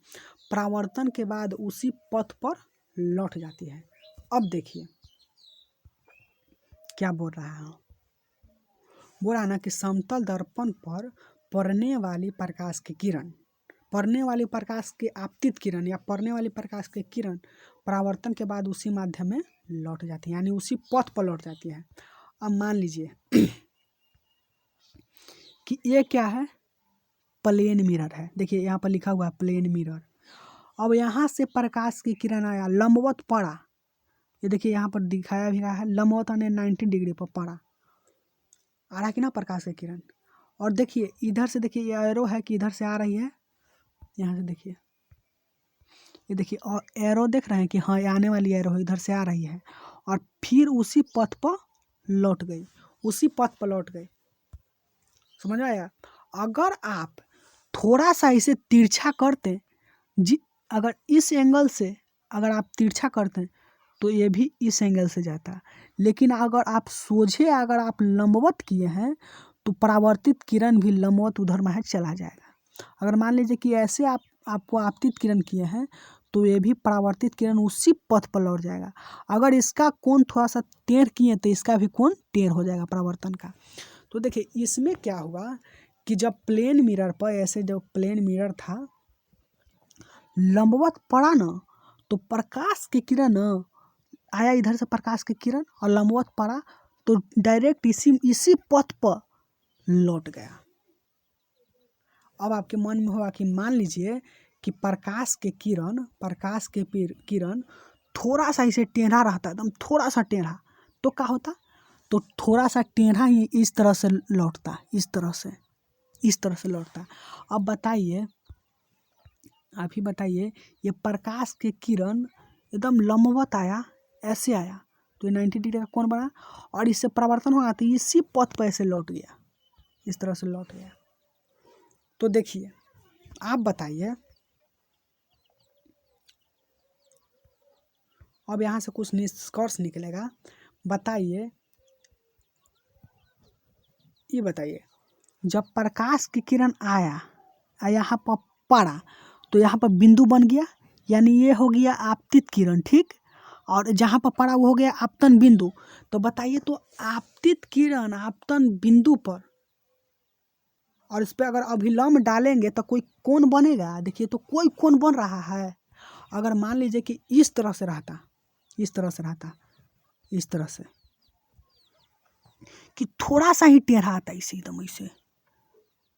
परावर्तन के बाद उसी पथ पर लौट जाती है। अब देखिए क्या बोल रहा है, बोल रहा है ना कि समतल दर्पण पर पड़ने वाली प्रकाश की किरण, पड़ने वाली प्रकाश की आपतित किरण या पड़ने वाली प्रकाश की किरण परावर्तन के बाद उसी माध्यम में लौट जाती है, यानी उसी पथ पर लौट जाती है। अब मान लीजिए कि ये क्या है, प्लेन मिरर है। देखिए यहाँ पर लिखा हुआ है प्लेन मिरर। अब यहाँ से प्रकाश की किरण आया, लंबवत पड़ा, ये देखिए यहाँ पर दिखाया भी गया है, लंबवत यानी 90 डिग्री पर पड़ा, आ रहा है कि ना प्रकाश की किरण। और देखिए इधर से, देखिए ये एरो है कि इधर से आ रही है यहाँ से देखिए, ये देखिए, और एरो देख रहे हैं कि हाँ ये आने वाली एरो इधर से आ रही है और फिर उसी पथ पर लौट गई, उसी पथ पर लौट गई। समझ में आया? अगर आप थोड़ा सा इसे तिरछा करते जी, अगर इस एंगल से अगर आप तिरछा करते तो ये भी इस एंगल से जाता, लेकिन अगर आप सोझे अगर आप लंबवत किए हैं तो परावर्तित किरण भी लंबवत उधर महक चला जाएगा। अगर मान लीजिए कि ऐसे आपको आपतित किरण किए हैं तो ये भी परावर्तित किरण उसी पथ पर लौट जाएगा। अगर इसका कोण थोड़ा सा टेढ़ किए तो इसका भी कोण टेढ़ हो जाएगा परावर्तन का। तो देखिए इसमें क्या हुआ कि जब प्लेन मिरर पर ऐसे जब प्लेन मिरर था लंबवत पड़ा ना तो प्रकाश की किरण आया इधर से, प्रकाश की किरण और लंबवत पड़ा तो डायरेक्ट इसी पथ पर लौट गया। अब आपके मन में होगा कि मान लीजिए कि प्रकाश के किरण थोड़ा सा इसे टेढ़ा रहता, एकदम थोड़ा सा टेढ़ा, तो क्या होता? तो थोड़ा सा टेढ़ा ही इस तरह से लौटता, इस तरह से लौटता। अब बताइए, आप ही बताइए, ये प्रकाश के किरण एकदम लंबवत आया, ऐसे आया तो ये 90 डिग्री का कोण बना और इससे परावर्तन होगा तो इसी पथ पर ऐसे लौट गया, इस तरह से लौट गया। तो देखिए आप बताइए, अब यहाँ से कुछ निष्कर्ष निकलेगा। बताइए, ये बताइए, जब प्रकाश की किरण आया यहाँ पर पड़ा तो यहाँ पर बिंदु बन गया, यानी ये हो गया आपतित किरण, ठीक। और जहाँ पर पड़ा वो हो गया आपतन बिंदु। तो बताइए, तो आपतित किरण आपतन बिंदु पर और इस पर अगर अभिलंब डालेंगे तो कोई कोण बनेगा? देखिए तो कोई कोण बन रहा है। अगर मान लीजिए कि इस तरह से रहता, इस तरह से कि थोड़ा सा ही टेढ़ा आता इसे एकदम ऐसे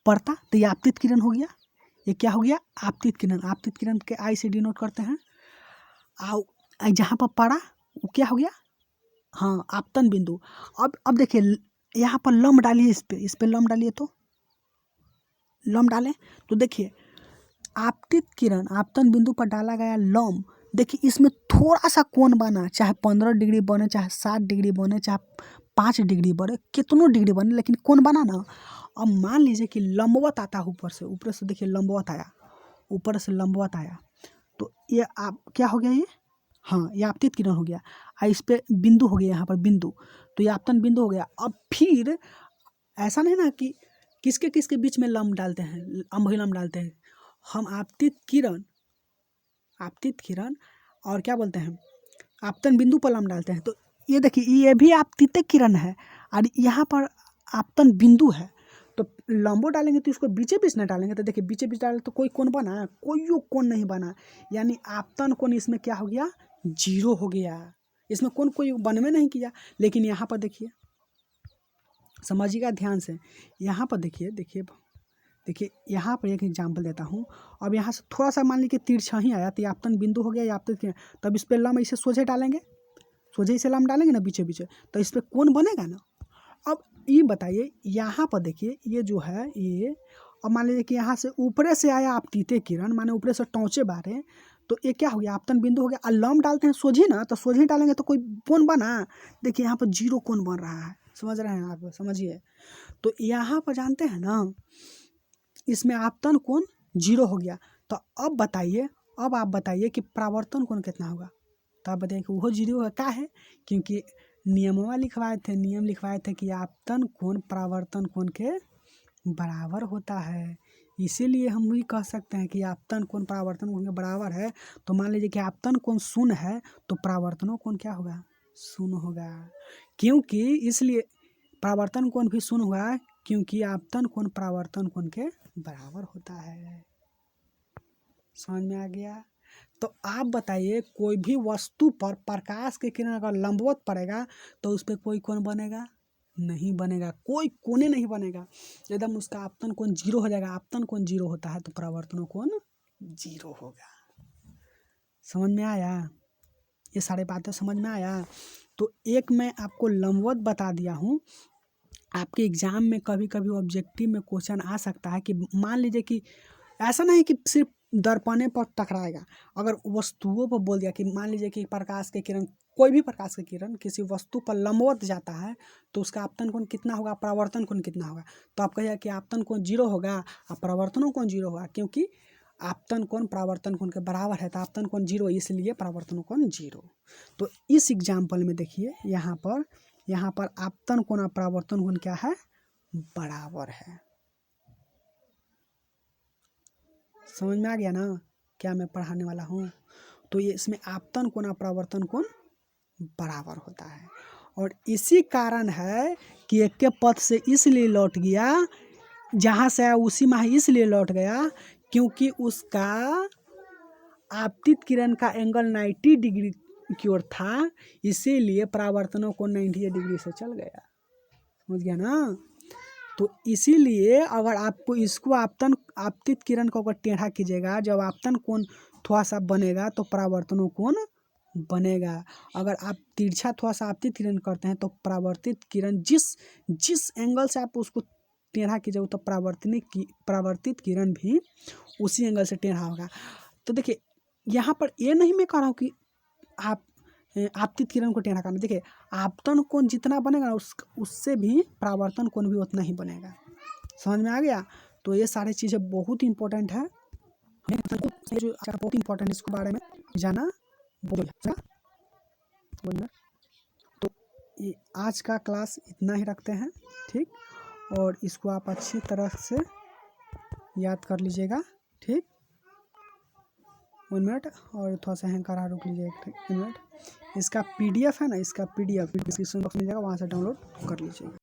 पड़ता तो ये आपतित किरण हो गया। ये क्या हो गया? आपतित किरण। आपतित किरण के आई से डिनोट करते हैं। जहाँ पर पड़ा वो क्या हो गया? हाँ, आपतन बिंदु। अब देखिए यहाँ पर लंब डालिए, इस पे लंब डालिए, तो लंब डालें तो देखिए आपतित किरण आपतन बिंदु पर डाला गया लंब, देखिए इसमें थोड़ा सा कोण बना, चाहे 15 डिग्री बने, चाहे 7 डिग्री बने, चाहे 5 डिग्री बने, कितनों डिग्री बने, लेकिन कोण बना ना। अब मान लीजिए कि लंबवत आता है ऊपर से देखिए लंबवत आया, ऊपर से लंबवत आया तो ये आप क्या हो गया ये? हाँ, ये आपतित किरण हो गया। इस पे बिंदु हो गया, यहाँ पर बिंदु, तो ये आपतन बिंदु हो गया। अब फिर ऐसा नहीं ना कि किसके किसके बीच में लंब डालते हैं, अभिलंब डालते हैं हम। आपतित किरण और क्या बोलते हैं आपतन बिंदु पर लंब डालते हैं। तो ये देखिए ये भी आपतित किरण है और यहाँ पर आपतन बिंदु है, तो लंबो डालेंगे तो इसको बीचे बीच न डालेंगे तो देखिए बीचे बीच डाले तो कोई कोण बना? कोई कोण नहीं बना, यानी आपतन कोण इसमें क्या हो गया? 0 हो गया। इसमें कोण कोई बनवे नहीं किया। लेकिन यहाँ पर देखिए, समझिएगा ध्यान से, यहाँ पर देखिए यहाँ पर एक एग्जाम्पल देता हूँ। अब यहाँ से थोड़ा सा मान लीजिए तिरछा ही आया तो ये आपतन बिंदु हो गया, ये आपतन किरण, तब इस पर लंब इसे सोझे डालेंगे, सोझे इसे लंब डालेंगे ना बीचे बीचे, तो इस पर कोण बनेगा ना। अब ये बताइए यहाँ पर देखिए ये जो है ये, अब मान लीजिए कि यहाँ से ऊपरे से आया आपतित किरण, माने ऊपरे से टौचे बारे, तो ये क्या हो गया? आपतन बिंदु हो गया। और लंब डालते हैं सोझे ना, तो सोझे डालेंगे तो कोई कोण बना? देखिए यहाँ पर 0 कोण बन रहा है। समझ रहे हैं आप? समझिए। तो यहाँ पर जानते हैं ना, इसमें आपतन कोण 0 हो गया। तो अब बताइए, अब आप बताइए कि परावर्तन कोण कितना होगा? तो आप बताइए कि वो 0 है। क्या है? क्योंकि नियम लिखवाए थे कि आपतन कोण परावर्तन कोण के बराबर होता है। इसीलिए हम भी कह सकते हैं कि आपतन कोण परावर्तन कोण के बराबर है। तो मान लीजिए कि आपतन कोण 0 है तो परावर्तन कोण क्या होगा? 0 होगा। क्योंकि इसलिए परावर्तन कोण भी 0 होगा, क्योंकि आपतन कोण परावर्तन कोण के बराबर होता है। समझ में आ गया? तो आप बताइए, कोई भी वस्तु पर प्रकाश की किरण अगर लंबवत पड़ेगा तो उस पर कोई कोण बनेगा? नहीं बनेगा, कोई कोने नहीं बनेगा, एकदम उसका आपतन कोण 0 हो जाएगा। आपतन कोण 0 होता है तो परावर्तन कोण 0 होगा। समझ में आया? ये सारे बातें समझ में आया? तो एक मैं आपको लंबवत बता दिया हूँ। आपके एग्जाम में कभी कभी ऑब्जेक्टिव में क्वेश्चन आ सकता है कि मान लीजिए कि ऐसा नहीं कि सिर्फ दर्पणे पर टकराएगा। अगर वस्तुओं पर बोल दिया कि मान लीजिए कि प्रकाश के किरण, कोई भी प्रकाश के किरण किसी वस्तु पर लंबवत जाता है तो उसका आपतन कोण कितना होगा, परावर्तन कोण कितना होगा। तो आप कहिए कि आपतन कोण 0 होगा और परावर्तन कोण 0 होगा, क्योंकि आपतन कोण परावर्तन कोण के बराबर है, तो आपतन कोण 0, इसलिए परावर्तन कोण 0। तो इस एग्जाम्पल में देखिए यहाँ पर आपतन कोण और परावर्तन कोण क्या है, बराबर है। समझ में आ गया ना क्या मैं पढ़ाने वाला हूँ। तो ये इसमें आपतन कोण और परावर्तन कोण बराबर होता है। और इसी कारण है कि एक के पथ से इसलिए लौट गया, जहाँ से आया उसी में इसलिए लौट गया क्योंकि उसका आपतित किरण का एंगल 90 डिग्री की ओर था, इसीलिए परावर्तनों को 98 डिग्री से चल गया। समझ गया ना। तो इसीलिए अगर आपको इसको आपतित किरण को अगर टेढ़ा कीजिएगा, जब आपतन कोण थोड़ा सा बनेगा तो परावर्तनों कोण बनेगा। अगर आप तिरछा थोड़ा सा आपतित किरण करते हैं तो परावर्तित किरण जिस एंगल से आप उसको टेढ़ा कीजिएगा तो परावर्तित किरण भी उसी एंगल से टेढ़ा होगा। तो देखिए यहाँ पर ये नहीं मैं कह रहा हूँ कि आप आपतित किरण को टेढ़ा करना। देखिए आपतन कोण जितना बनेगा उससे भी परावर्तन कोण भी उतना ही बनेगा। समझ में आ गया। तो ये सारी चीज़ें बहुत इंपॉर्टेंट है, जो बहुत इंपॉर्टेंट इसके बारे में जाना बोलिए। तो ये आज का क्लास इतना ही रखते हैं, ठीक। और इसको आप अच्छी तरह से याद कर लीजिएगा, ठीक। 1 मिनट और थोड़ा सा हैंग करा रुक लीजिए 1 मिनट। इसका PDF है ना, इसका PDF डिस्क्रिप्शन बॉक्स में मिल जाएगा, वहाँ से डाउनलोड कर लीजिएगा।